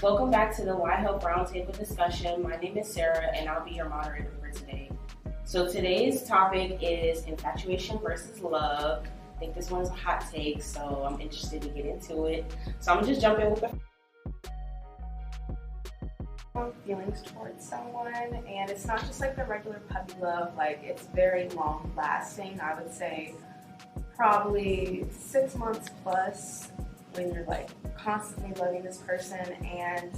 Welcome back to the YHELP Roundtable discussion. My name is Sarah, and I'll be your moderator for today. So today's topic is infatuation versus love. I think this one's a hot take, so I'm interested to get into it. So I'm gonna just jump in with the feelings towards someone, and it's not just like the regular puppy love. Like, it's very long lasting. I would say probably 6 months plus, when you're like constantly loving this person, and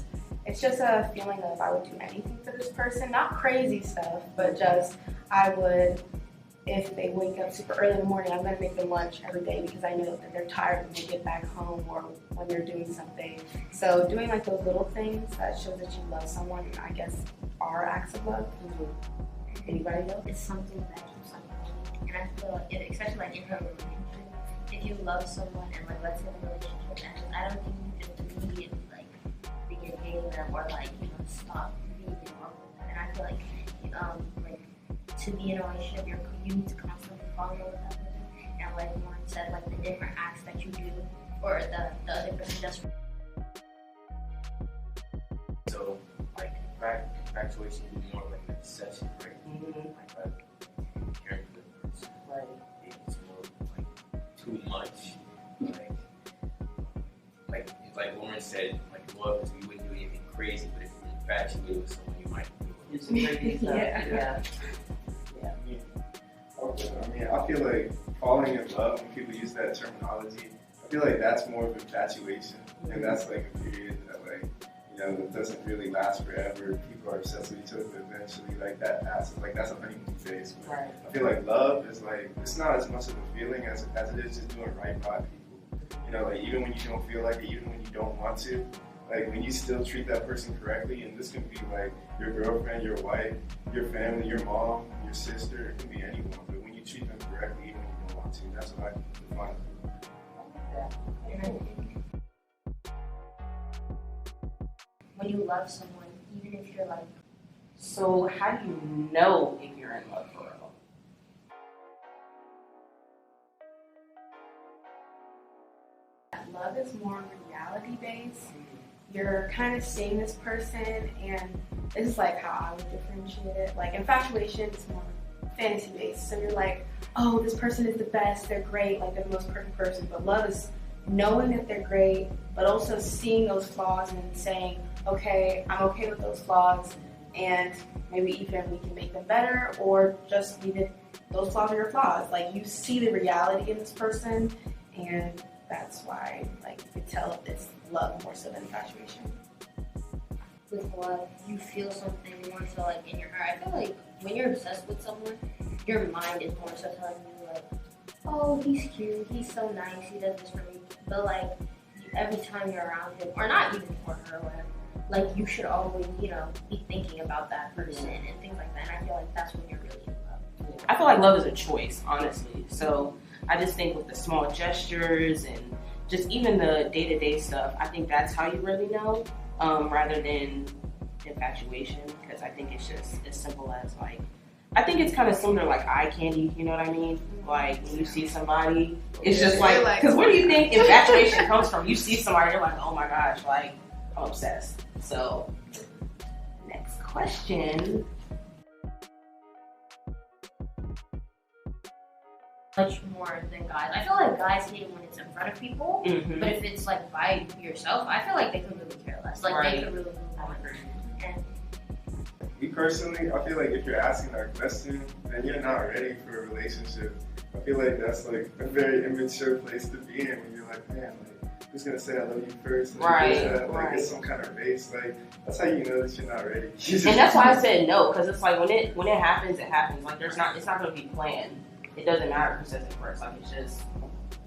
it's just a feeling of I would do anything for this person. Not crazy stuff, but just I would, if they wake up super early in the morning, I'm going to make them lunch every day because I know that they're tired when they get back home or when they're doing something. So doing like those little things that shows that you love someone, I guess, are acts of love. Anybody else? It's something that keeps on going. And I feel like, especially like in a relationship, if you love someone and like let's say the relationship ends, I don't think you just immediately like begin hating them or like, stop being in love with them. And I feel like to be in a relationship, you need to constantly fall in love with that person. And like Lauren said, like the different acts that you do or the other person does. So like infatuation is more like an obsession, right? Like caring for the person. right. It's more like too much. Like Lauren said, like love is you wouldn't do anything crazy, but if you're infatuated with someone, you might do it. It's crazy stuff. Yeah. Okay. I mean, I feel like falling in love, when people use that terminology, I feel like that's more of infatuation, and that's like a period that it doesn't really last forever. People are obsessed with each other, but eventually like that passes. Like that's a honeymoon phase. But Right. I feel like love is like, it's not as much of a feeling as it is just doing right by people. Like even when you don't feel like it, even when you don't want to, like when you still treat that person correctly, and this can be like your girlfriend, your wife, your family, your mom, your sister, it can be anyone, but when you treat them correctly, even when you don't want to, that's what I define. And I think when you love someone, even if you're like, So how do you know if you're in love for real? Love is more reality based. You're kind of seeing this person, and this is like how I would differentiate it. Like infatuation is more fantasy based. So you're like, oh, this person is the best, they're great, like they're the most perfect person. But love is knowing that they're great, but also seeing those flaws and saying, okay, I'm okay with those flaws, and maybe even we can make them better, or just leave it, those flaws are your flaws. Like you see the reality in this person, and that's why like you could tell if it's love more so than infatuation. with love, you feel something more so like in your heart. I feel like when you're obsessed with someone, your mind is more so telling you like, oh, he's cute, he's so nice, he does this for me. But like every time you're around him, or not even for her or whatever, like you should always, be thinking about that person and things like that. And I feel like that's when you're really in love. I feel like love is a choice, honestly. So I just think with the small gestures and just even the day-to-day stuff, I think that's how you really know, rather than infatuation, because I think it's just as simple as like, I think it's kind of similar like eye candy, you know what I mean? Like when you see somebody, it's just like, because where do you think infatuation comes from? You see somebody, you're like, oh my gosh, like I'm obsessed. So next question. Much more than guys. I feel like guys hate it when it's in front of people, but if it's like by yourself, I feel like they could really care less. Like they could really move on. And Me personally, I feel like if you're asking that question, then you're not ready for a relationship. I feel like that's like a very immature place to be in when you're like, man, like who's gonna say I love you first? Like, Right. It's some kind of race. Like that's how you know that you're not ready. And that's why I said no, because it's like when it happens, it happens. Like it's not gonna be planned. It doesn't matter who says it first. Like it's just.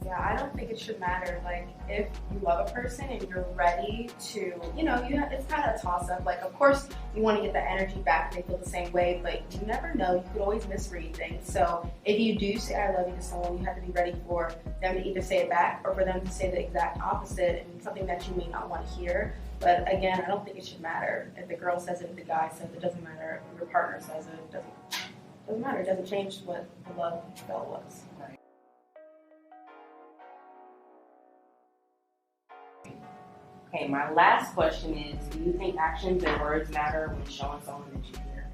Yeah, I don't think it should matter. Like, if you love a person and you're ready to, it's kind of a toss-up. Like, of course, you want to get the energy back and they feel the same way, but you never know. You could always misread things. So, if you do say I love you to someone, you have to be ready for them to either say it back or for them to say the exact opposite, and something that you may not want to hear. But again, I don't think it should matter. If the girl says it, if the guy says it, doesn't matter. If your partner says it, doesn't matter. It doesn't change what the love spell was. Okay, my last question is, do you think actions and words matter when showing someone that you care?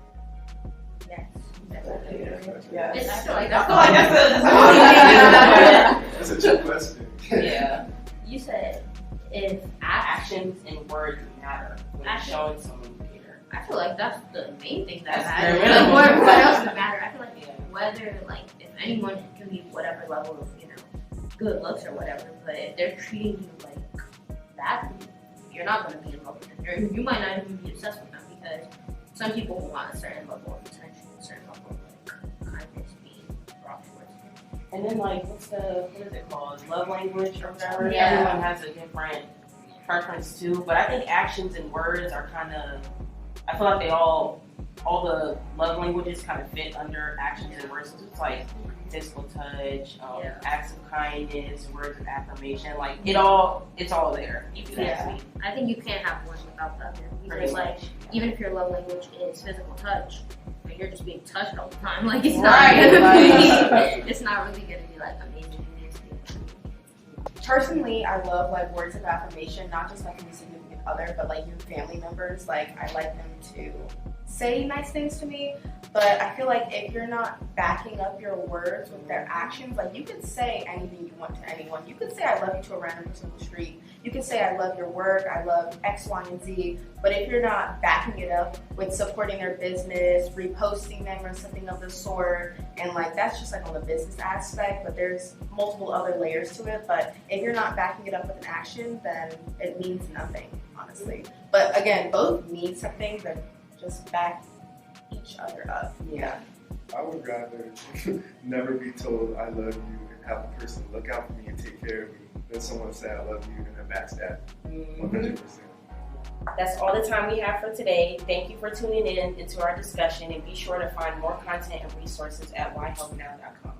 Yes. Yes. I feel like That's a trick question. Yeah. You said if Actions and words matter when Action. showing someone you care. I feel like that's the main thing that That's matters. very Like, minimum. what else would matter? I feel like Yeah. whether like if anyone can be whatever level of good looks or whatever, but if they're treating you like badly, you're not going to be in love with them. You might not even be obsessed with them because some people want a certain level of attention, a certain level of kindness being brought towards them. And then like, what is it called? Love language or whatever. Yeah. Everyone has a different preference too. But I think actions and words are kind of, I feel like they all the love languages kind of fit under actions and words. So it's like physical touch, acts of kindness, words of affirmation. Like it's all there. You if you can't. ask me. I think you can't have one without the other. Pretty Because like much. even if your love language is physical touch, but you're just being touched all the time, like it's Right, not gonna right. be, it's not really gonna be like amazing. Personally, I love like words of affirmation, not just like from a significant other, but like your family members. Like I like them to say nice things to me, but I feel like if you're not backing up your words with their actions, like you could say anything you want to anyone. You could say I love you to a random person on the street. You could say I love your work, I love X, Y, and Z. But if you're not backing it up with supporting their business, reposting them or something of the sort, and like that's just like on the business aspect, but there's multiple other layers to it. But if you're not backing it up with an action, then it means nothing, honestly. But again, both mean something, but just back each other up. Yeah. I would rather never be told I love you and have a person look out for me and take care of me than someone say I love you and then backstab. 100%. That's all the time we have for today. Thank you for tuning in into our discussion, and be sure to find more content and resources at YHELPnow.com.